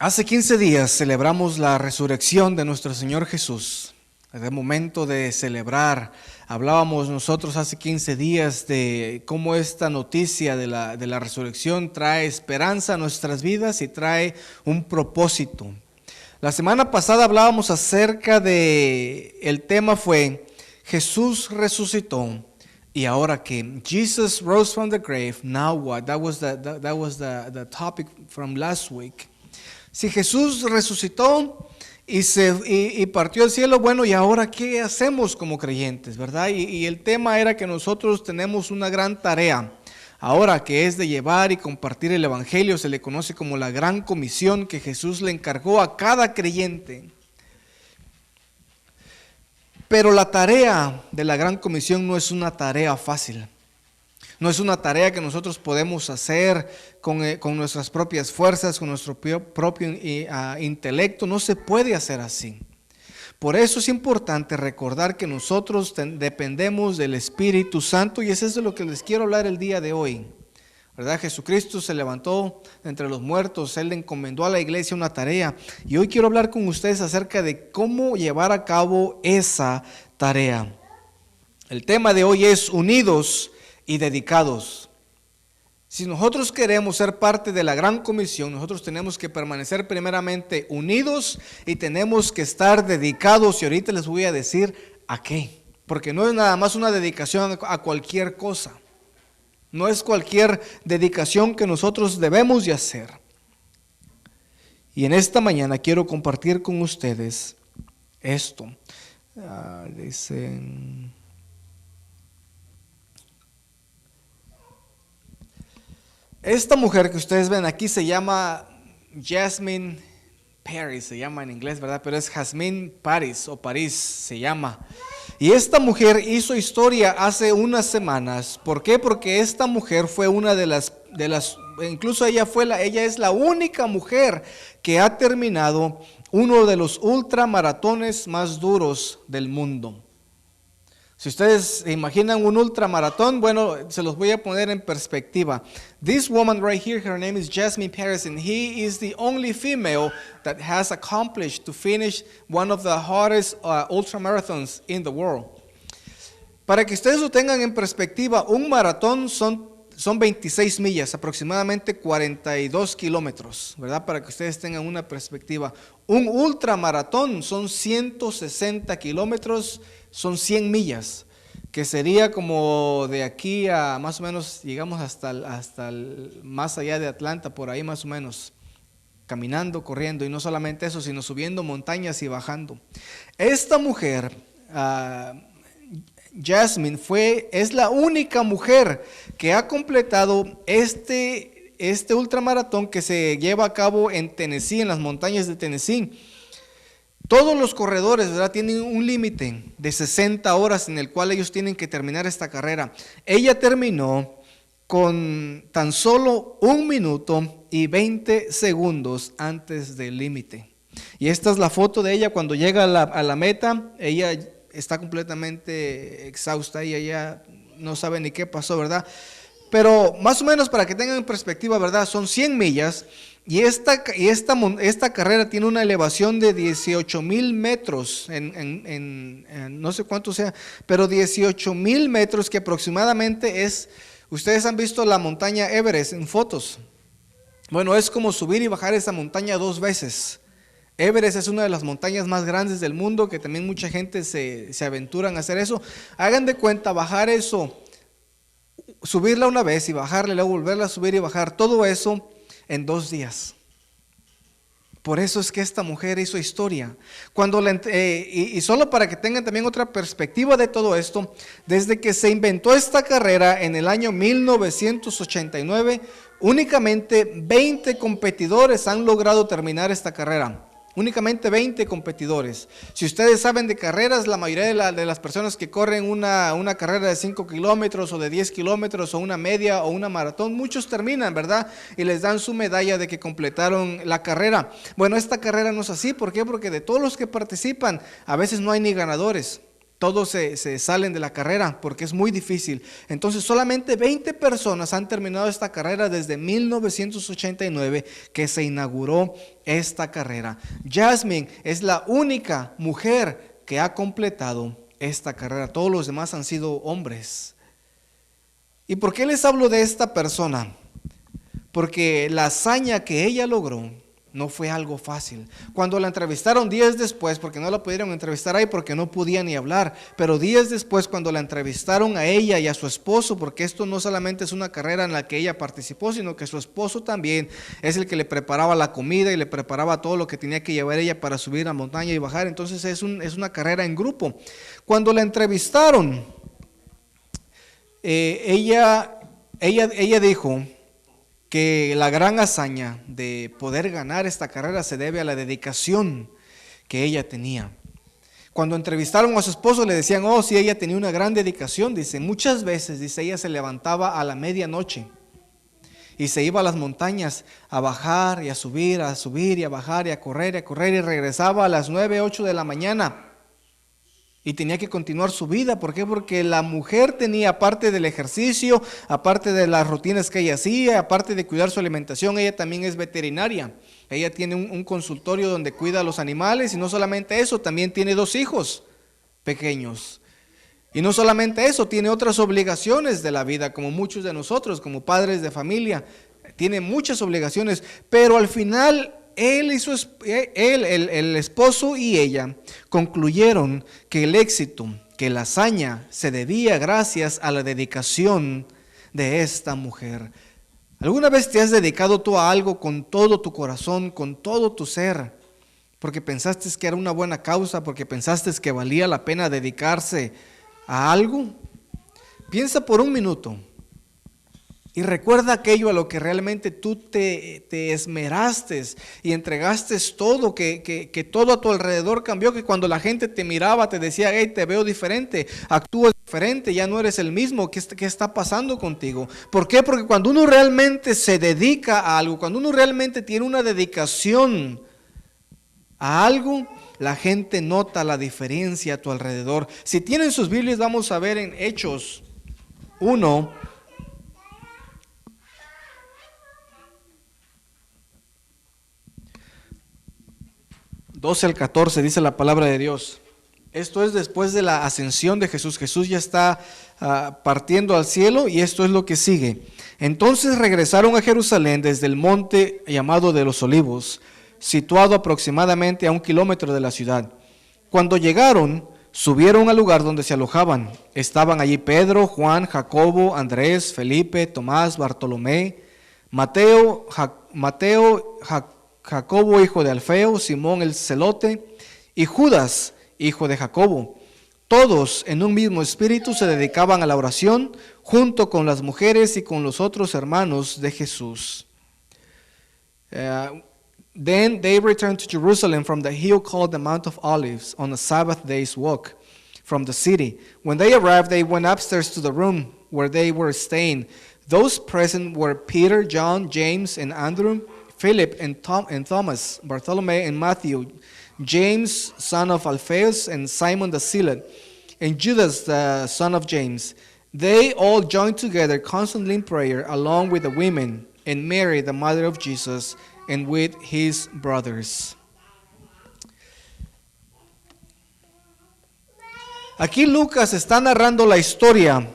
Hace 15 días celebramos la resurrección de nuestro Señor Jesús. Es el momento de celebrar. Hablábamos nosotros hace 15 días de cómo esta noticia de la resurrección trae esperanza a nuestras vidas y trae un propósito. La semana pasada hablábamos acerca de, el tema fue Jesús resucitó. Y ahora que Jesus rose from the grave, now what? That was the topic from last week. Si Jesús resucitó y partió al cielo, bueno, ¿y ahora qué hacemos como creyentes, verdad? Y el tema era que nosotros tenemos una gran tarea. Ahora que es de llevar y compartir el evangelio, se le conoce como la gran comisión que Jesús le encargó a cada creyente. Pero la tarea de la gran comisión no es una tarea fácil. No es una tarea que nosotros podemos hacer con nuestras propias fuerzas, con nuestro propio intelecto. No se puede hacer así. Por eso es importante recordar que nosotros dependemos del Espíritu Santo, y eso es de lo que les quiero hablar el día de hoy. ¿Verdad? Jesucristo se levantó entre los muertos, Él le encomendó a la iglesia una tarea, y hoy quiero hablar con ustedes acerca de cómo llevar a cabo esa tarea. El tema de hoy es unidos y dedicados. Si nosotros queremos ser parte de la gran comisión, nosotros tenemos que permanecer primeramente unidos y tenemos que estar dedicados, y ahorita les voy a decir a qué, porque no es nada más una dedicación a cualquier cosa. No es cualquier dedicación que nosotros debemos de hacer. Y en esta mañana quiero compartir con ustedes esto. Esta mujer que ustedes ven aquí se llama Jasmine Paris, se llama en inglés, ¿verdad? Pero es Jasmine Paris o París se llama. Y esta mujer hizo historia hace unas semanas. ¿Por qué? Porque esta mujer fue una de las incluso ella es la única mujer que ha terminado uno de los ultramaratones más duros del mundo. Si ustedes se imaginan un ultramaratón, bueno, se los voy a poner en perspectiva. This woman right here, her name is Jasmine Paris, and he is the only female that has accomplished to finish one of the hardest ultramarathons in the world. Para que ustedes lo tengan en perspectiva, un maratón son 26 millas, aproximadamente 42 kilómetros, ¿verdad? Para que ustedes tengan una perspectiva. Un ultramaratón son 160 kilómetros, son 100 millas, que sería como de aquí a más o menos, llegamos hasta más allá de Atlanta, por ahí más o menos, caminando, corriendo, y no solamente eso, sino subiendo montañas y bajando. Esta mujer, Jasmine, es la única mujer que ha completado este ultramaratón que se lleva a cabo en Tennessee, en las montañas de Tennessee. Todos los corredores, ¿verdad?, tienen un límite de 60 horas en el cual ellos tienen que terminar esta carrera. Ella terminó con tan solo 1 minuto y 20 segundos antes del límite. Y esta es la foto de ella cuando llega a la meta. Ella está completamente exhausta, ella ya no sabe ni qué pasó, ¿verdad? Pero más o menos para que tengan en perspectiva, ¿verdad? Son 100 millas. Y esta carrera tiene una elevación de 18,000 metros, no sé cuánto sea, pero 18,000 metros, que aproximadamente ustedes han visto la montaña Everest en fotos. Bueno, es como subir y bajar esa montaña 2 veces. Everest es una de las montañas más grandes del mundo, que también mucha gente se aventuran a hacer eso. Hagan de cuenta, bajar eso, subirla una vez y bajarla, luego volverla a subir y bajar, todo eso en 2 días. Por eso es que esta mujer hizo historia. Y solo para que tengan también otra perspectiva de todo esto, desde que se inventó esta carrera en el año 1989, únicamente 20 competidores han logrado terminar esta carrera. Únicamente 20 competidores. Si ustedes saben de carreras, la mayoría de las personas que corren una carrera de 5 kilómetros o de 10 kilómetros o una media o una maratón, muchos terminan, ¿verdad? Y les dan su medalla de que completaron la carrera. Bueno, esta carrera no es así. ¿Por qué? Porque de todos los que participan, a veces no hay ni ganadores. todos se salen de la carrera porque es muy difícil. Entonces solamente 20 personas han terminado esta carrera desde 1989 que se inauguró esta carrera. Jasmine es la única mujer que ha completado esta carrera. Todos los demás han sido hombres. ¿Y por qué les hablo de esta persona? Porque la hazaña que ella logró no fue algo fácil. Cuando la entrevistaron días después, porque no la pudieron entrevistar ahí porque no podía ni hablar, pero días después cuando la entrevistaron a ella y a su esposo, porque esto no solamente es una carrera en la que ella participó, sino que su esposo también es el que le preparaba la comida y le preparaba todo lo que tenía que llevar ella para subir a la montaña y bajar. Entonces es una carrera en grupo. Cuando la entrevistaron, ella dijo que la gran hazaña de poder ganar esta carrera se debe a la dedicación que ella tenía. Cuando entrevistaron a su esposo le decían, oh, sí, ella tenía una gran dedicación. Dice, muchas veces, dice, ella se levantaba a la medianoche y se iba a las montañas a bajar y a subir y a bajar y a correr y regresaba a las 9, 8 de la mañana. Y tenía que continuar su vida. ¿Por qué? Porque la mujer tenía, aparte del ejercicio, aparte de las rutinas que ella hacía, aparte de cuidar su alimentación, ella también es veterinaria. Ella tiene un consultorio donde cuida a los animales y no solamente eso, también tiene 2 hijos pequeños. Y no solamente eso, tiene otras obligaciones de la vida, como muchos de nosotros, como padres de familia. Tiene muchas obligaciones, pero al final el esposo y ella concluyeron que el éxito, que la hazaña se debía gracias a la dedicación de esta mujer. ¿Alguna vez te has dedicado tú a algo con todo tu corazón, con todo tu ser? Porque pensaste que era una buena causa, porque pensaste que valía la pena dedicarse a algo. Piensa por un minuto. Y recuerda aquello a lo que realmente tú te esmeraste y entregaste todo, que todo a tu alrededor cambió, que cuando la gente te miraba te decía, hey, te veo diferente, actúas diferente, ya no eres el mismo, ¿qué está pasando contigo? ¿Por qué? Porque cuando uno realmente se dedica a algo, cuando uno realmente tiene una dedicación a algo, la gente nota la diferencia a tu alrededor. Si tienen sus Biblias, vamos a ver en Hechos 1, 12 al 14 dice la palabra de Dios. Esto es después de la ascensión de Jesús. Jesús ya está partiendo al cielo y esto es lo que sigue. Entonces regresaron a Jerusalén desde el monte llamado de los Olivos, situado aproximadamente a 1 kilómetro de la ciudad. Cuando llegaron, subieron al lugar donde se alojaban. Estaban allí Pedro, Juan, Jacobo, Andrés, Felipe, Tomás, Bartolomé, Mateo, Jacobo, hijo de Alfeo, Simón el celote, y Judas, hijo de Jacobo. Todos en un mismo espíritu se dedicaban a la oración, junto con las mujeres y con los otros hermanos de Jesús. Then they returned to Jerusalem from the hill called the Mount of Olives on a Sabbath day's walk from the city. When they arrived, they went upstairs to the room where they were staying. Those present were Peter, John, James, and Andrew, Philip and Thomas, Bartholomew and Matthew, James, son of Alphaeus, and Simon the Zealot, and Judas, the son of James. They all joined together constantly in prayer, along with the women, and Mary, the mother of Jesus, and with his brothers. Aquí Lucas está narrando la historia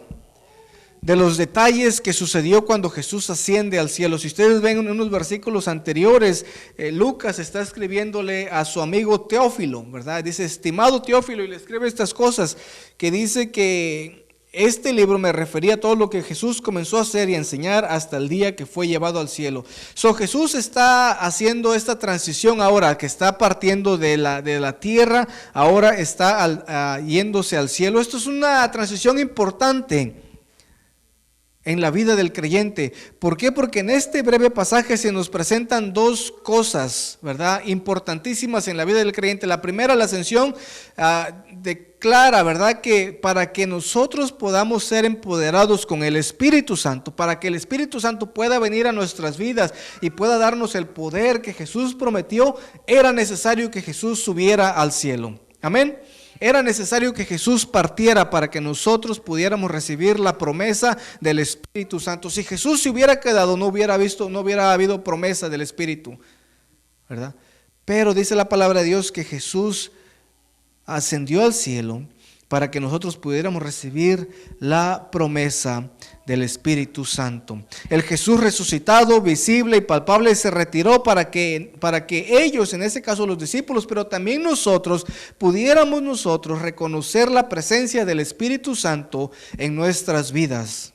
de los detalles que sucedió cuando Jesús asciende al cielo. Si ustedes ven en unos versículos anteriores, Lucas está escribiéndole a su amigo Teófilo, ¿verdad? Dice, estimado Teófilo, y le escribe estas cosas, que dice que este libro me refería a todo lo que Jesús comenzó a hacer y a enseñar hasta el día que fue llevado al cielo. Jesús está haciendo esta transición ahora, que está partiendo de la tierra, ahora está yéndose al cielo. Esto es una transición importante en la vida del creyente. ¿Por qué? Porque en este breve pasaje se nos presentan 2 cosas, ¿verdad?, importantísimas en la vida del creyente. La primera, la ascensión, declara, ¿verdad?, que para que nosotros podamos ser empoderados con el Espíritu Santo, para que el Espíritu Santo pueda venir a nuestras vidas y pueda darnos el poder que Jesús prometió, era necesario que Jesús subiera al cielo. Amén. Era necesario que Jesús partiera para que nosotros pudiéramos recibir la promesa del Espíritu Santo. Si Jesús se hubiera quedado, no hubiera habido promesa del Espíritu, ¿verdad? Pero dice la palabra de Dios que Jesús ascendió al cielo para que nosotros pudiéramos recibir la promesa del Espíritu Santo. El Jesús resucitado, visible y palpable, se retiró para que ellos, en este caso los discípulos, pero también nosotros, pudiéramos nosotros reconocer la presencia del Espíritu Santo en nuestras vidas.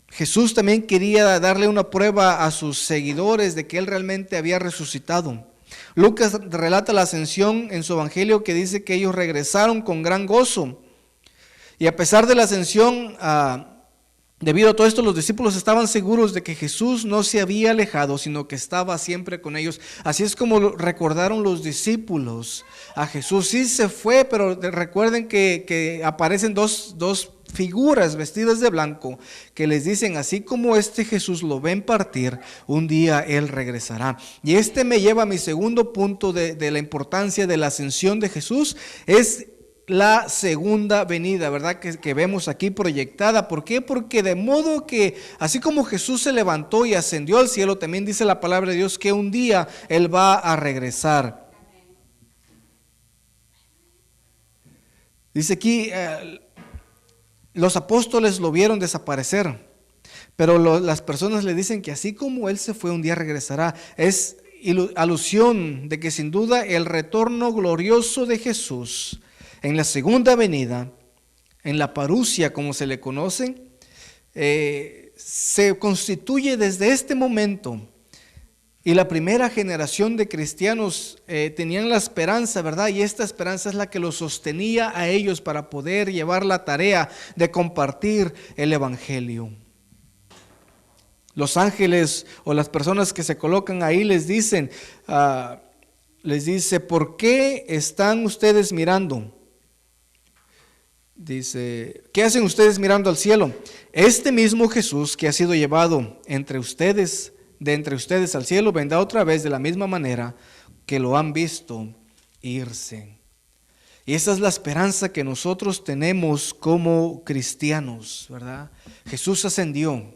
Jesús también quería darle una prueba a sus seguidores de que Él realmente había resucitado. Lucas relata la ascensión en su evangelio, que dice que ellos regresaron con gran gozo. Y a pesar de la ascensión, debido a todo esto, los discípulos estaban seguros de que Jesús no se había alejado, sino que estaba siempre con ellos. Así es como recordaron los discípulos a Jesús. Sí se fue, pero recuerden que aparecen dos figuras vestidas de blanco que les dicen: así como Jesús lo ven partir, un día Él regresará. Y me lleva a mi segundo punto de la importancia de la ascensión de Jesús, es la segunda venida, ¿verdad? Que vemos aquí proyectada. ¿Por qué? Porque de modo que así como Jesús se levantó y ascendió al cielo, también dice la palabra de Dios que un día Él va a regresar. Dice aquí, los apóstoles lo vieron desaparecer, pero las personas le dicen que así como Él se fue, un día regresará. Es alusión de que sin duda el retorno glorioso de Jesús en la segunda venida, en la parusia como se le conoce, se constituye desde este momento. Y la primera generación de cristianos tenían la esperanza, ¿verdad? Y esta esperanza es la que los sostenía a ellos para poder llevar la tarea de compartir el evangelio. Los ángeles o las personas que se colocan ahí les dice, ¿por qué están ustedes mirando? Dice, ¿qué hacen ustedes mirando al cielo? Este mismo Jesús que ha sido llevado de entre ustedes al cielo, vendrá otra vez de la misma manera que lo han visto irse. Y esa es la esperanza que nosotros tenemos como cristianos, ¿verdad? Jesús ascendió,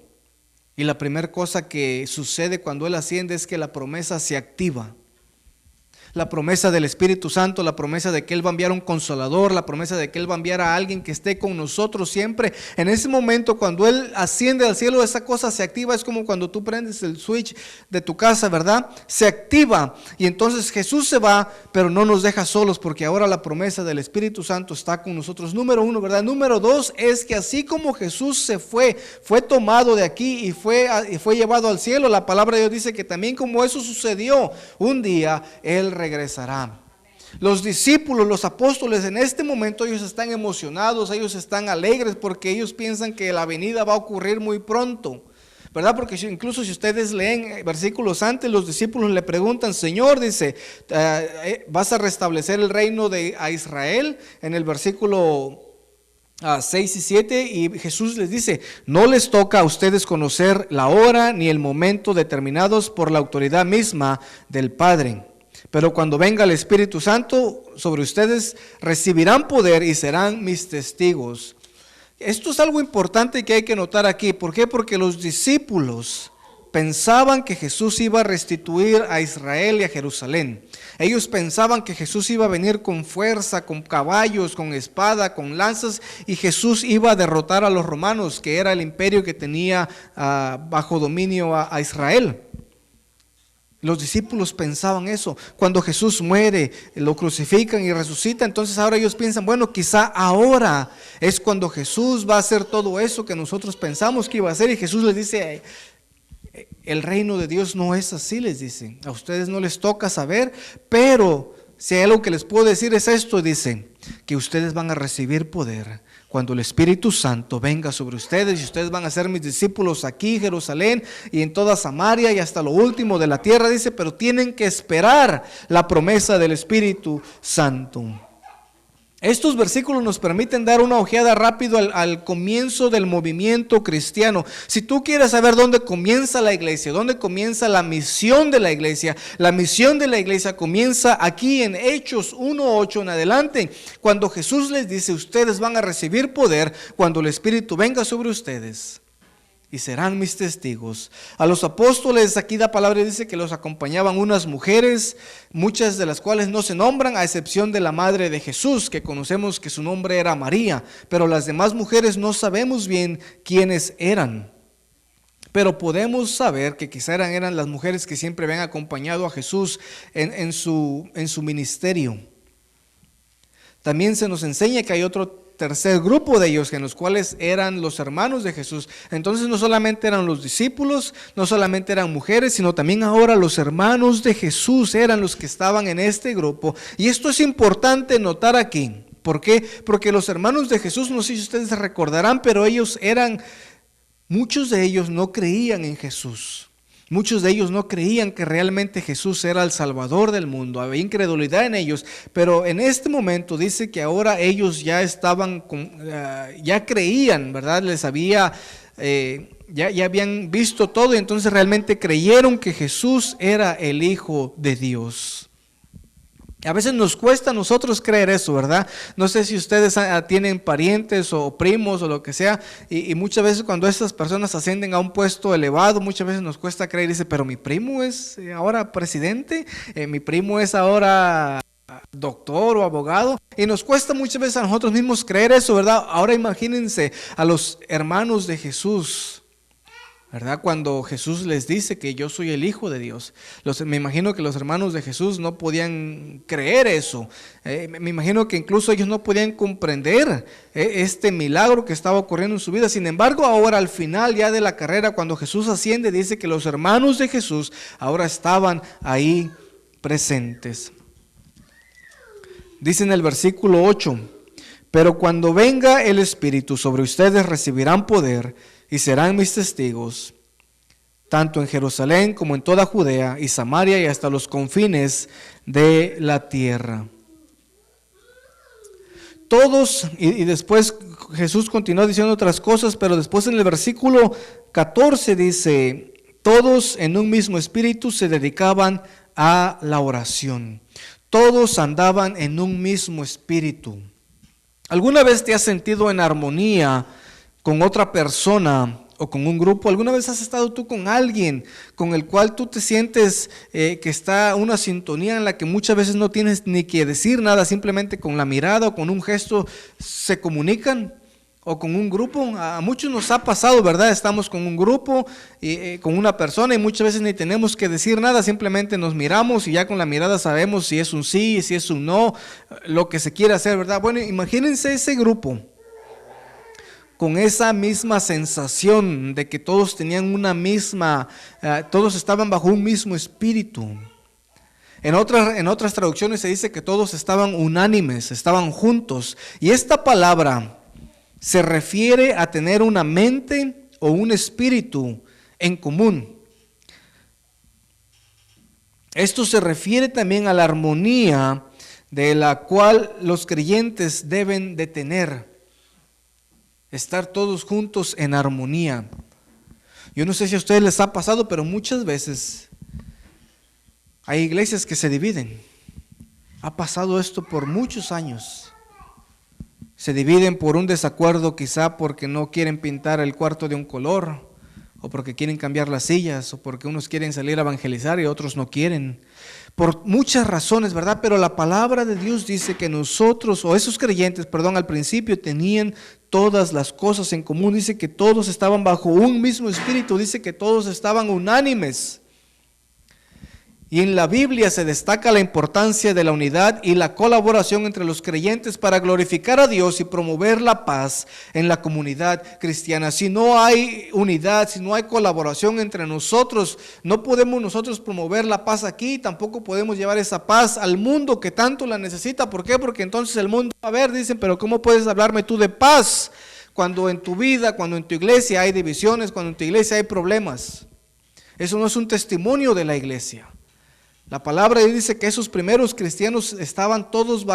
y la primera cosa que sucede cuando Él asciende es que la promesa se activa. La promesa del Espíritu Santo, la promesa de que Él va a enviar un consolador, la promesa de que Él va a enviar a alguien que esté con nosotros siempre. En ese momento, cuando Él asciende al cielo, esa cosa se activa. Es como cuando tú prendes el switch de tu casa, ¿verdad? Se activa, y entonces Jesús se va, pero no nos deja solos, porque ahora la promesa del Espíritu Santo está con nosotros. Número uno, ¿verdad? Número dos es que así como Jesús se fue tomado de aquí y fue llevado al cielo, la palabra de Dios dice que también como eso sucedió, un día Él regresará. Los discípulos, los apóstoles, en este momento ellos están emocionados, ellos están alegres porque ellos piensan que la venida va a ocurrir muy pronto, ¿verdad? Porque incluso si ustedes leen versículos antes, los discípulos le preguntan: Señor, dice, ¿vas a restablecer el reino a Israel? En el versículo 6 y 7, y Jesús les dice: no les toca a ustedes conocer la hora ni el momento determinados por la autoridad misma del Padre. Pero cuando venga el Espíritu Santo sobre ustedes, recibirán poder y serán mis testigos. Esto es algo importante que hay que notar aquí. ¿Por qué? Porque los discípulos pensaban que Jesús iba a restituir a Israel y a Jerusalén. Ellos pensaban que Jesús iba a venir con fuerza, con caballos, con espada, con lanzas, y Jesús iba a derrotar a los romanos, que era el imperio que tenía bajo dominio a Israel. Los discípulos pensaban eso. Cuando Jesús muere, lo crucifican y resucita, entonces ahora ellos piensan: bueno, quizá ahora es cuando Jesús va a hacer todo eso que nosotros pensamos que iba a hacer. Y Jesús les dice: el reino de Dios no es así, les dice. A ustedes no les toca saber, pero si hay algo que les puedo decir es esto, dice, que ustedes van a recibir poder cuando el Espíritu Santo venga sobre ustedes, y ustedes van a ser mis discípulos aquí en Jerusalén y en toda Samaria y hasta lo último de la tierra, dice, pero tienen que esperar la promesa del Espíritu Santo. Estos versículos nos permiten dar una ojeada rápido al comienzo del movimiento cristiano. Si tú quieres saber dónde comienza la iglesia, dónde comienza la misión de la iglesia comienza aquí en Hechos 1:8 en adelante, cuando Jesús les dice: ustedes van a recibir poder cuando el Espíritu venga sobre ustedes y serán mis testigos. A los apóstoles, aquí la palabra dice que los acompañaban unas mujeres, muchas de las cuales no se nombran, a excepción de la madre de Jesús, que conocemos que su nombre era María, pero las demás mujeres no sabemos bien quiénes eran. Pero podemos saber que quizá eran las mujeres que siempre habían acompañado a Jesús en su ministerio. También se nos enseña que hay otro tercer grupo de ellos, en los cuales eran los hermanos de Jesús. Entonces no solamente eran los discípulos, no solamente eran mujeres, sino también ahora los hermanos de Jesús eran los que estaban en este grupo. Y esto es importante notar aquí. ¿Por qué? Porque los hermanos de Jesús, no sé si ustedes se recordarán, pero muchos de ellos no creían en Jesús. Muchos de ellos no creían que realmente Jesús era el Salvador del mundo. Había incredulidad en ellos, pero en este momento dice que ahora ellos ya estaban, ya creían, ¿verdad? Ya habían visto todo y entonces realmente creyeron que Jesús era el Hijo de Dios. A veces nos cuesta a nosotros creer eso, ¿verdad? No sé si ustedes tienen parientes o primos o lo que sea, y muchas veces cuando estas personas ascienden a un puesto elevado, muchas veces nos cuesta creer. Dice: pero mi primo es ahora presidente, mi primo es ahora doctor o abogado, y nos cuesta muchas veces a nosotros mismos creer eso, ¿verdad? Ahora imagínense a los hermanos de Jesús, ¿verdad? Cuando Jesús les dice que yo soy el Hijo de Dios. Me imagino que los hermanos de Jesús no podían creer eso. Me imagino que incluso ellos no podían comprender este milagro que estaba ocurriendo en su vida. Sin embargo, ahora al final ya de la carrera, cuando Jesús asciende, dice que los hermanos de Jesús ahora estaban ahí presentes. Dice en el versículo 8: pero cuando venga el Espíritu sobre ustedes recibirán poder y serán mis testigos, tanto en Jerusalén como en toda Judea y Samaria y hasta los confines de la tierra. Todos, y después Jesús continuó diciendo otras cosas, pero después en el versículo 14 dice: todos en un mismo espíritu se dedicaban a la oración. Todos andaban en un mismo espíritu. ¿Alguna vez te has sentido en armonía con otra persona o con un grupo? ¿Alguna vez has estado tú con alguien con el cual tú te sientes que está una sintonía en la que muchas veces no tienes ni que decir nada, simplemente con la mirada o con un gesto se comunican? O con un grupo, a muchos nos ha pasado, ¿verdad? Estamos con un grupo, con una persona, y muchas veces ni tenemos que decir nada, simplemente nos miramos y ya con la mirada sabemos si es un sí, si es un no, lo que se quiere hacer, ¿verdad? Bueno, imagínense ese grupo con esa misma sensación de que todos tenían todos estaban bajo un mismo espíritu. En otras traducciones se dice que todos estaban unánimes, estaban juntos, y esta palabra se refiere a tener una mente o un espíritu en común. Esto se refiere también a la armonía de la cual los creyentes deben de tener. Estar todos juntos en armonía. Yo no sé si a ustedes les ha pasado, pero muchas veces hay iglesias que se dividen. Ha pasado esto por muchos años. Se dividen por un desacuerdo, quizá porque no quieren pintar el cuarto de un color, o porque quieren cambiar las sillas, o porque unos quieren salir a evangelizar y otros no quieren. Por muchas razones, ¿verdad? Pero la palabra de Dios dice que nosotros, o esos creyentes, al principio tenían todas las cosas en común. Dice que todos estaban bajo un mismo espíritu, dice que todos estaban unánimes. Y en la Biblia se destaca la importancia de la unidad y la colaboración entre los creyentes para glorificar a Dios y promover la paz en la comunidad cristiana. Si no hay unidad, si no hay colaboración entre nosotros, no podemos nosotros promover la paz aquí, tampoco podemos llevar esa paz al mundo que tanto la necesita. ¿Por qué? Porque entonces el mundo va a ver, dicen: pero ¿cómo puedes hablarme tú de paz cuando en tu vida, cuando en tu iglesia hay divisiones, cuando en tu iglesia hay problemas? Eso no es un testimonio de la iglesia. La palabra dice que esos primeros cristianos estaban todos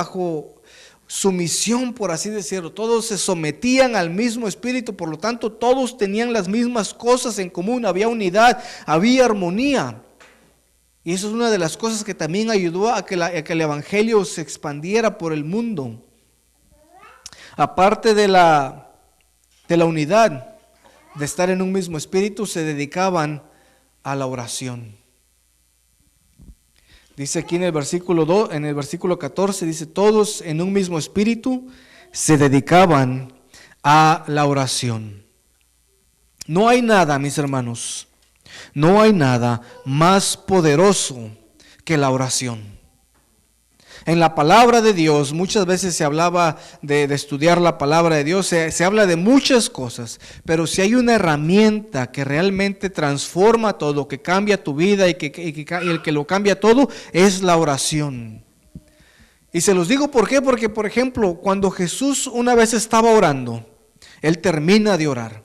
sumisión, por así decirlo. Todos se sometían al mismo espíritu, por lo tanto todos tenían las mismas cosas en común, había unidad, había armonía. Y eso es una de las cosas que también ayudó a que el evangelio se expandiera por el mundo. Aparte de la unidad, de estar en un mismo espíritu, se dedicaban a la oración. Dice aquí en el versículo 2, en el versículo 14, dice, todos en un mismo espíritu se dedicaban a la oración. No hay nada, mis hermanos, no hay nada más poderoso que la oración. En la palabra de Dios muchas veces se hablaba de estudiar la palabra de Dios, se habla de muchas cosas, pero si hay una herramienta que realmente transforma todo, que cambia tu vida y el que lo cambia todo, es la oración. Y se los digo ¿por qué? Porque, por ejemplo, cuando Jesús una vez estaba orando, Él termina de orar.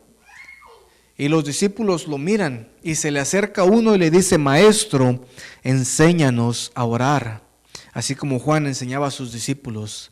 Y los discípulos lo miran y se le acerca uno y le dice, Maestro, enséñanos a orar. Así como Juan enseñaba a sus discípulos.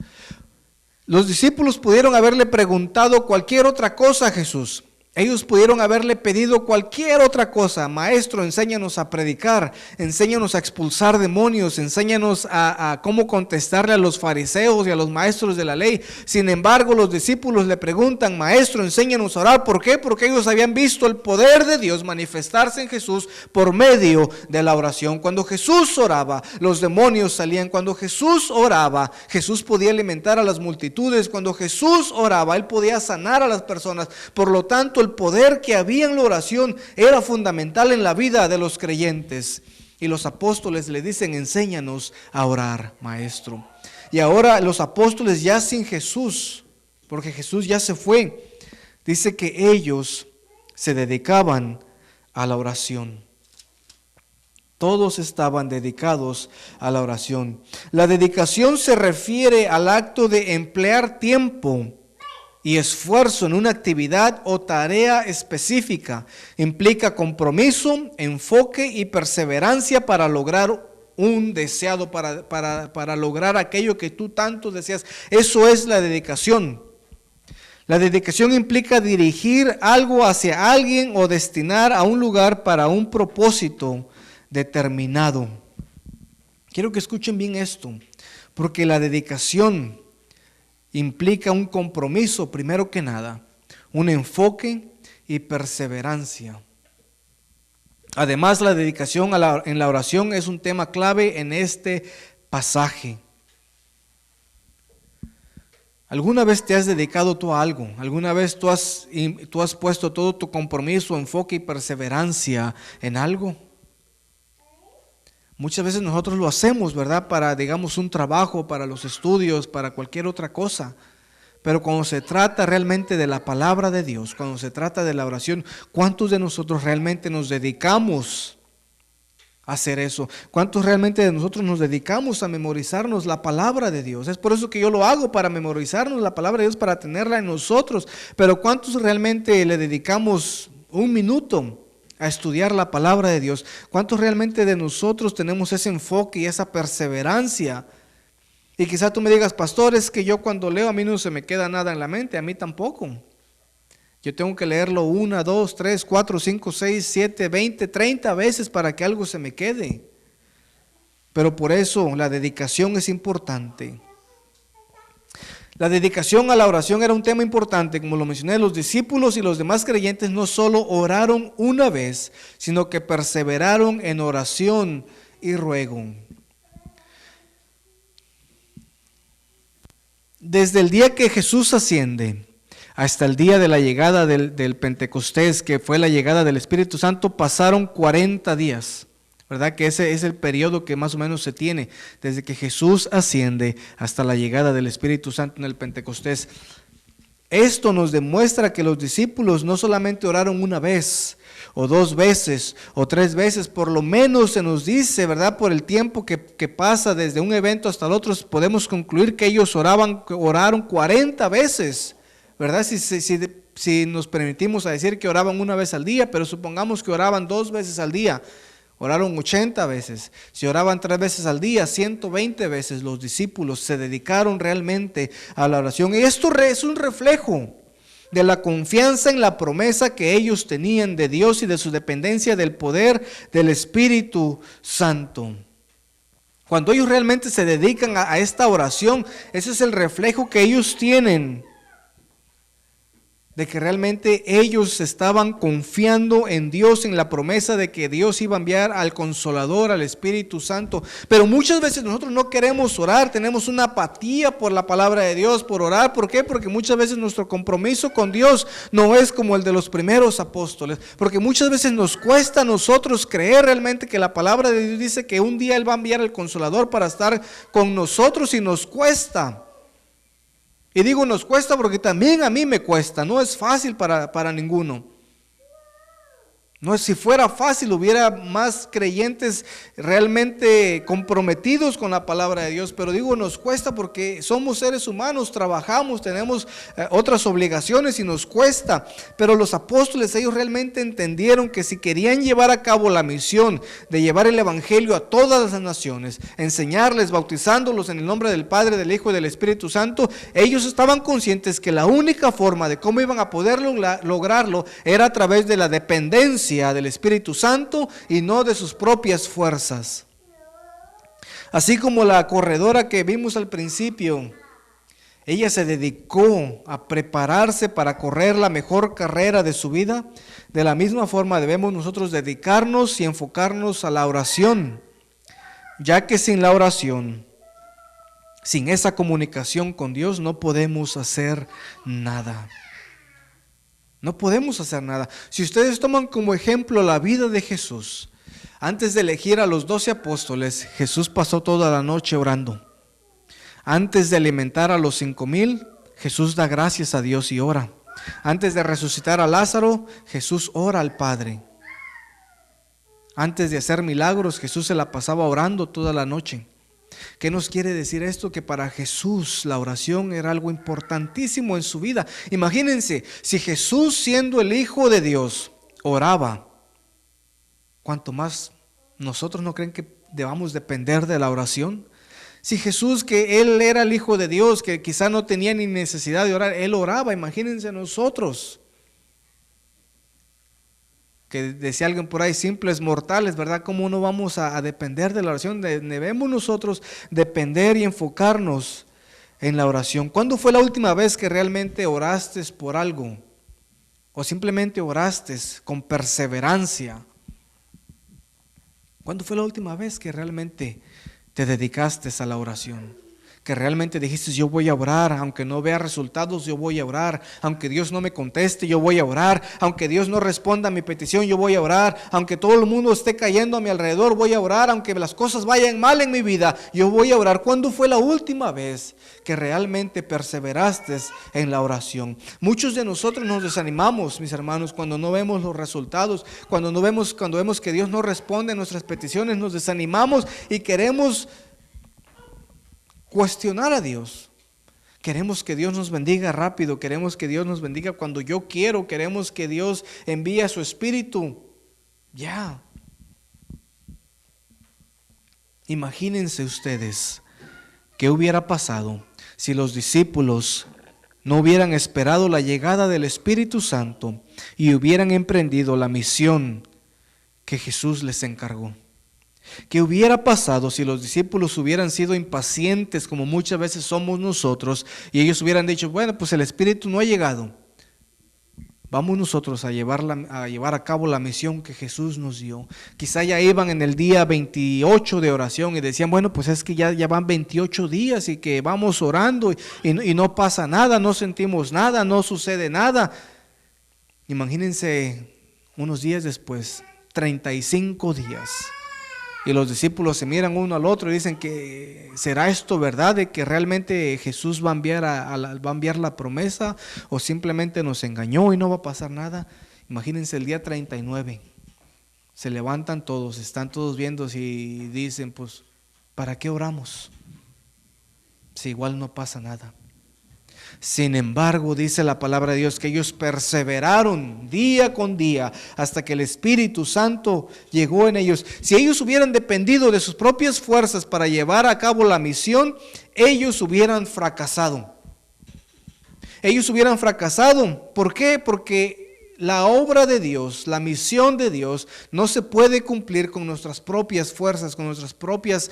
Los discípulos pudieron haberle preguntado cualquier otra cosa a Jesús. Ellos pudieron haberle pedido cualquier otra cosa. Maestro, enséñanos a predicar, enséñanos a expulsar demonios, enséñanos a cómo contestarle a los fariseos y a los maestros de la ley. Sin embargo, los discípulos le preguntan, Maestro, enséñanos a orar. ¿Por qué? Porque ellos habían visto el poder de Dios manifestarse en Jesús por medio de la oración. Cuando Jesús oraba, los demonios salían. Cuando Jesús oraba, Jesús podía alimentar a las multitudes. Cuando Jesús oraba, Él podía sanar a las personas. Por lo tanto, el poder que había en la oración era fundamental en la vida de los creyentes. Y los apóstoles le dicen, enséñanos a orar, Maestro. Y ahora los apóstoles ya sin Jesús, porque Jesús ya se fue, dice que ellos se dedicaban a la oración. Todos estaban dedicados a la oración. La dedicación se refiere al acto de emplear tiempo y esfuerzo en una actividad o tarea específica. Implica compromiso, enfoque y perseverancia para lograr un deseado, para lograr aquello que tú tanto deseas. Eso es la dedicación. La dedicación implica dirigir algo hacia alguien o destinar a un lugar para un propósito determinado. Quiero que escuchen bien esto, porque la dedicación implica un compromiso, primero que nada, un enfoque y perseverancia. Además, la dedicación en la oración es un tema clave en este pasaje. ¿Alguna vez te has dedicado tú a algo? ¿Alguna vez tú has puesto todo tu compromiso, enfoque y perseverancia en algo? Muchas veces nosotros lo hacemos, ¿verdad? Para, digamos, un trabajo, para los estudios, para cualquier otra cosa. Pero cuando se trata realmente de la palabra de Dios, cuando se trata de la oración, ¿cuántos de nosotros realmente nos dedicamos a hacer eso? ¿Cuántos realmente de nosotros nos dedicamos a memorizarnos la palabra de Dios? Es por eso que yo lo hago, para memorizarnos la palabra de Dios, para tenerla en nosotros. Pero ¿cuántos realmente le dedicamos un minuto a estudiar la palabra de Dios? ¿Cuántos realmente de nosotros tenemos ese enfoque y esa perseverancia? Y quizá tú me digas, pastor, es que yo cuando leo a mí no se me queda nada en la mente, a mí tampoco. Yo tengo que leerlo 1, 2, 3, 4, 5, 6, 7, 20, 30 veces para que algo se me quede. Pero por eso la dedicación es importante. La dedicación a la oración era un tema importante, como lo mencioné. Los discípulos y los demás creyentes no solo oraron una vez, sino que perseveraron en oración y ruego. Desde el día que Jesús asciende hasta el día de la llegada del Pentecostés, que fue la llegada del Espíritu Santo, pasaron 40 días. ¿Verdad? Que ese es el periodo que más o menos se tiene desde que Jesús asciende hasta la llegada del Espíritu Santo en el Pentecostés. Esto nos demuestra que los discípulos no solamente oraron una vez, o 2 veces, o 3 veces, por lo menos se nos dice, ¿verdad? Por el tiempo que pasa desde un evento hasta el otro, podemos concluir que ellos oraron 40 veces, ¿verdad? Si nos permitimos a decir que oraban una vez al día, pero supongamos que oraban 2 veces al día. Oraron 80 veces. Si oraban 3 veces al día, 120 veces los discípulos se dedicaron realmente a la oración. Y esto es un reflejo de la confianza en la promesa que ellos tenían de Dios y de su dependencia del poder del Espíritu Santo. Cuando ellos realmente se dedican a esta oración, ese es el reflejo que ellos tienen de que realmente ellos estaban confiando en Dios, en la promesa de que Dios iba a enviar al Consolador, al Espíritu Santo. Pero muchas veces nosotros no queremos orar, tenemos una apatía por la palabra de Dios, por orar. ¿Por qué? Porque muchas veces nuestro compromiso con Dios no es como el de los primeros apóstoles. Porque muchas veces nos cuesta a nosotros creer realmente que la palabra de Dios dice que un día Él va a enviar al Consolador para estar con nosotros, y nos cuesta. Y digo nos cuesta porque también a mí me cuesta, no es fácil para ninguno. No es, si fuera fácil hubiera más creyentes realmente comprometidos con la palabra de Dios, pero digo nos cuesta porque somos seres humanos, trabajamos, tenemos otras obligaciones y nos cuesta. Pero los apóstoles, ellos realmente entendieron que si querían llevar a cabo la misión de llevar el evangelio a todas las naciones, enseñarles, bautizándolos en el nombre del Padre, del Hijo y del Espíritu Santo, ellos estaban conscientes que la única forma de cómo iban a poder lograrlo era a través de la dependencia del Espíritu Santo y no de sus propias fuerzas. Así como la corredora que vimos al principio, ella se dedicó a prepararse para correr la mejor carrera de su vida. De la misma forma debemos nosotros dedicarnos y enfocarnos a la oración, ya que sin la oración, sin esa comunicación con Dios, no podemos hacer nada. No podemos hacer nada. Si ustedes toman como ejemplo la vida de Jesús, antes de elegir a los 12 apóstoles, Jesús pasó toda la noche orando. Antes de alimentar a los 5,000, Jesús da gracias a Dios y ora. Antes de resucitar a Lázaro, Jesús ora al Padre. Antes de hacer milagros, Jesús se la pasaba orando toda la noche. ¿Qué nos quiere decir esto? Que para Jesús la oración era algo importantísimo en su vida. Imagínense, si Jesús, siendo el Hijo de Dios, oraba, ¿cuánto más nosotros no creen que debamos depender de la oración? Si Jesús, que Él era el Hijo de Dios, que quizá no tenía ni necesidad de orar, Él oraba, imagínense nosotros. Que decía alguien por ahí, simples mortales, ¿verdad? ¿Cómo no vamos a depender de la oración? Debemos nosotros depender y enfocarnos en la oración. ¿Cuándo fue la última vez que realmente oraste por algo? ¿O simplemente oraste con perseverancia? ¿Cuándo fue la última vez que realmente te dedicaste a la oración? Que realmente dijiste, yo voy a orar, aunque no vea resultados, yo voy a orar. Aunque Dios no me conteste, yo voy a orar. Aunque Dios no responda a mi petición, yo voy a orar. Aunque todo el mundo esté cayendo a mi alrededor, voy a orar. Aunque las cosas vayan mal en mi vida, yo voy a orar. ¿Cuándo fue la última vez que realmente perseveraste en la oración? Muchos de nosotros nos desanimamos, mis hermanos, cuando no vemos los resultados, cuando vemos que Dios no responde a nuestras peticiones, nos desanimamos y queremos cuestionar a Dios. Queremos que Dios nos bendiga rápido, queremos que Dios nos bendiga cuando yo quiero, queremos que Dios envíe a su Espíritu ya. Imagínense ustedes qué hubiera pasado si los discípulos no hubieran esperado la llegada del Espíritu Santo y hubieran emprendido la misión que Jesús les encargó. ¿Qué hubiera pasado si los discípulos hubieran sido impacientes como muchas veces somos nosotros y ellos hubieran dicho, bueno, pues el Espíritu no ha llegado, vamos nosotros a llevar a cabo la misión que Jesús nos dio? Quizá ya iban en el día 28 de oración y decían, bueno, pues es que ya van 28 días y que vamos orando y no pasa nada, no sentimos nada, no sucede nada. Imagínense unos días después, 35 días. Y los discípulos se miran uno al otro y dicen que ¿será esto verdad de que realmente Jesús va a enviar la promesa o simplemente nos engañó y no va a pasar nada? Imagínense el día 39. Se levantan todos, están todos viendo y dicen, pues, ¿para qué oramos? Si igual no pasa nada. Sin embargo, dice la palabra de Dios que ellos perseveraron día con día hasta que el Espíritu Santo llegó en ellos. Si ellos hubieran dependido de sus propias fuerzas para llevar a cabo la misión, ellos hubieran fracasado. Ellos hubieran fracasado. ¿Por qué? Porque la obra de Dios, la misión de Dios, no se puede cumplir con nuestras propias fuerzas, con nuestras propias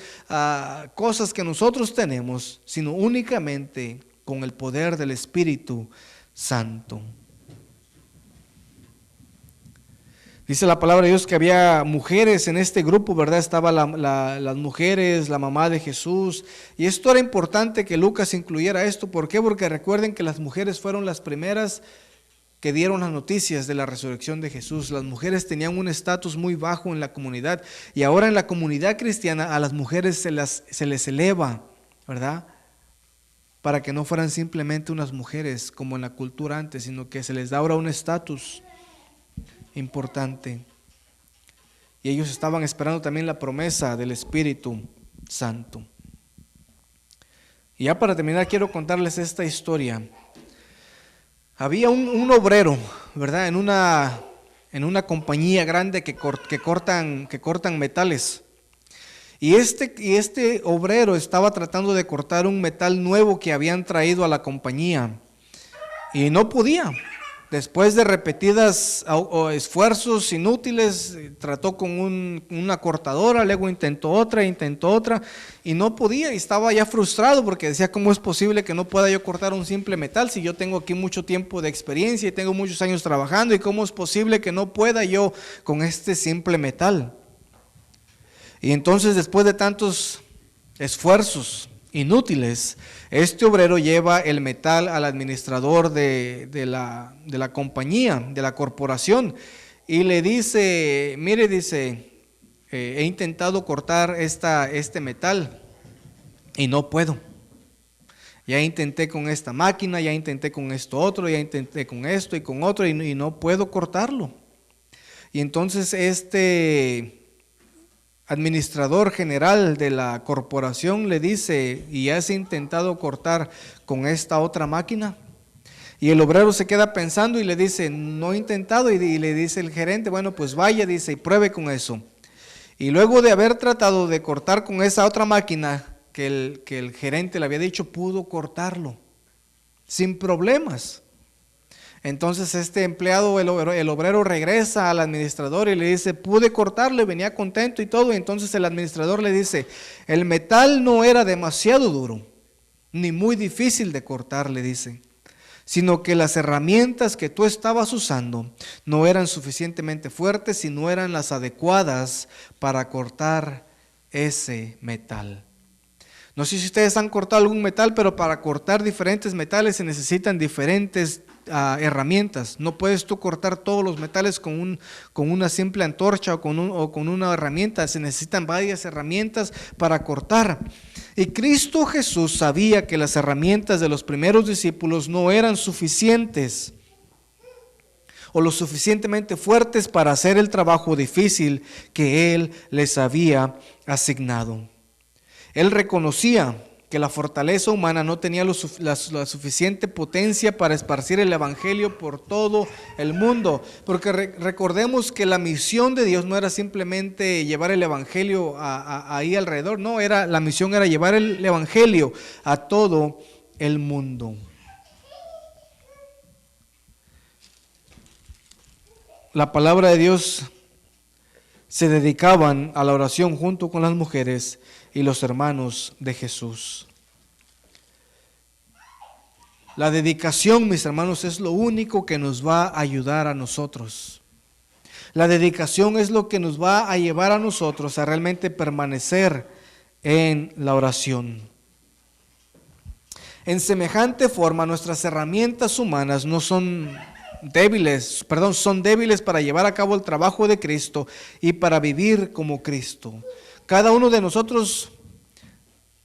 cosas que nosotros tenemos, sino únicamente con el poder del Espíritu Santo. Dice la palabra de Dios que había mujeres en este grupo, ¿verdad? Estaban las mujeres, la mamá de Jesús. Y esto era importante que Lucas incluyera esto. ¿Por qué? Porque recuerden que las mujeres fueron las primeras que dieron las noticias de la resurrección de Jesús. Las mujeres tenían un estatus muy bajo en la comunidad. Y ahora en la comunidad cristiana a las mujeres se les eleva, ¿verdad? Para que no fueran simplemente unas mujeres como en la cultura antes, sino que se les da ahora un estatus importante. Y ellos estaban esperando también la promesa del Espíritu Santo. Y ya para terminar quiero contarles esta historia. Había un obrero, ¿verdad? En una compañía grande que cortan metales. Y este obrero estaba tratando de cortar un metal nuevo que habían traído a la compañía y no podía. Después de repetidos esfuerzos inútiles, trató con una cortadora, luego intentó otra y no podía. Y estaba ya frustrado porque decía, ¿cómo es posible que no pueda yo cortar un simple metal si yo tengo aquí mucho tiempo de experiencia y tengo muchos años trabajando? ¿Y cómo es posible que no pueda yo con este simple metal? Y entonces, después de tantos esfuerzos inútiles, este obrero lleva el metal al administrador de la compañía, de la corporación, y le dice, mire, dice, he intentado cortar este metal y no puedo. Ya intenté con esta máquina, ya intenté con esto otro, ya intenté con esto y con otro y no puedo cortarlo. Y entonces este administrador general de la corporación le dice, ¿y has intentado cortar con esta otra máquina? Y el obrero se queda pensando y le dice, no he intentado. Y le dice el gerente, bueno, pues vaya, dice, y pruebe con eso. Y luego de haber tratado de cortar con esa otra máquina que el gerente le había dicho, pudo cortarlo sin problemas. Entonces este empleado, el obrero regresa al administrador y le dice, pude cortarle, venía contento y todo. Y entonces el administrador le dice, el metal no era demasiado duro, ni muy difícil de cortar, le dice, sino que las herramientas que tú estabas usando no eran suficientemente fuertes y no eran las adecuadas para cortar ese metal. No sé si ustedes han cortado algún metal, pero para cortar diferentes metales se necesitan diferentes herramientas. No puedes tú cortar todos los metales con una simple antorcha o con una herramienta. Se necesitan varias herramientas para cortar. Y Cristo Jesús sabía que las herramientas de los primeros discípulos no eran suficientes o lo suficientemente fuertes para hacer el trabajo difícil que Él les había asignado. Él reconocía que la fortaleza humana no tenía la suficiente potencia para esparcir el evangelio por todo el mundo, porque recordemos que la misión de Dios no era simplemente llevar el evangelio ahí alrededor, no, la misión era llevar el evangelio a todo el mundo. La palabra de Dios se dedicaban a la oración junto con las mujeres y los hermanos de Jesús. La dedicación, mis hermanos, es lo único que nos va a ayudar a nosotros. La dedicación es lo que nos va a llevar a nosotros a realmente permanecer en la oración. En semejante forma, nuestras herramientas humanas no son débiles, son débiles para llevar a cabo el trabajo de Cristo y para vivir como Cristo. Cada uno de nosotros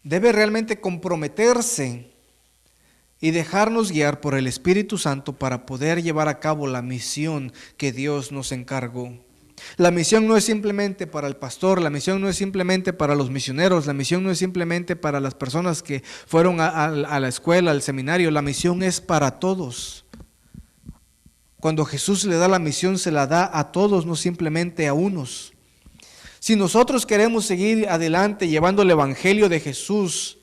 debe realmente comprometerse y dejarnos guiar por el Espíritu Santo para poder llevar a cabo la misión que Dios nos encargó. La misión no es simplemente para el pastor, la misión no es simplemente para los misioneros, la misión no es simplemente para las personas que fueron a la escuela, al seminario, la misión es para todos. Cuando Jesús le da la misión, se la da a todos, no simplemente a unos. Si nosotros queremos seguir adelante llevando el evangelio de Jesús,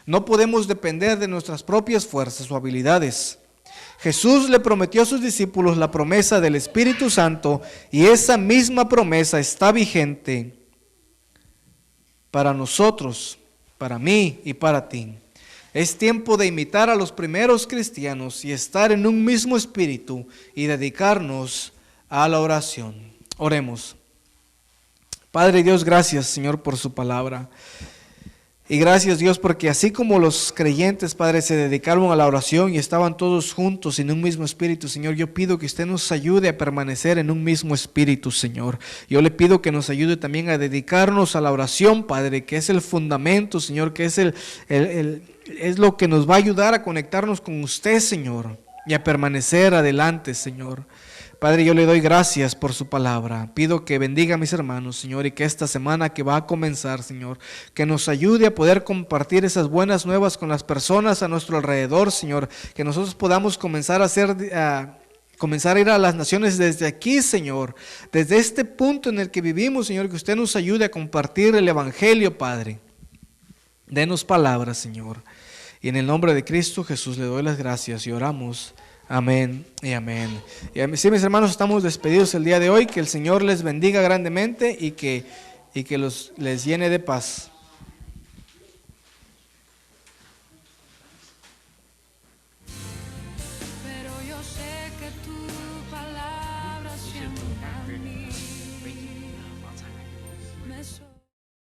no podemos depender de nuestras propias fuerzas o habilidades. Jesús le prometió a sus discípulos la promesa del Espíritu Santo y esa misma promesa está vigente para nosotros, para mí y para ti. Es tiempo de imitar a los primeros cristianos y estar en un mismo espíritu y dedicarnos a la oración. Oremos. Padre Dios, gracias Señor por su palabra. Y gracias Dios porque así como los creyentes, Padre, se dedicaron a la oración y estaban todos juntos en un mismo espíritu, Señor, yo pido que usted nos ayude a permanecer en un mismo espíritu, Señor. Yo le pido que nos ayude también a dedicarnos a la oración, Padre, que es el fundamento, Señor, que es lo que nos va a ayudar a conectarnos con usted, Señor, y a permanecer adelante, Señor. Padre, yo le doy gracias por su palabra. Pido que bendiga a mis hermanos, Señor, y que esta semana que va a comenzar, Señor, que nos ayude a poder compartir esas buenas nuevas con las personas a nuestro alrededor, Señor, que nosotros podamos comenzar a ir a las naciones desde aquí, Señor, desde este punto en el que vivimos, Señor, que usted nos ayude a compartir el evangelio, Padre. Denos palabras, Señor. Y en el nombre de Cristo Jesús le doy las gracias y oramos. Amén y amén. Y sí, mis hermanos, estamos despedidos el día de hoy. Que el Señor les bendiga grandemente y que les llene de paz. Pero yo sé que tu palabra siempre a mí me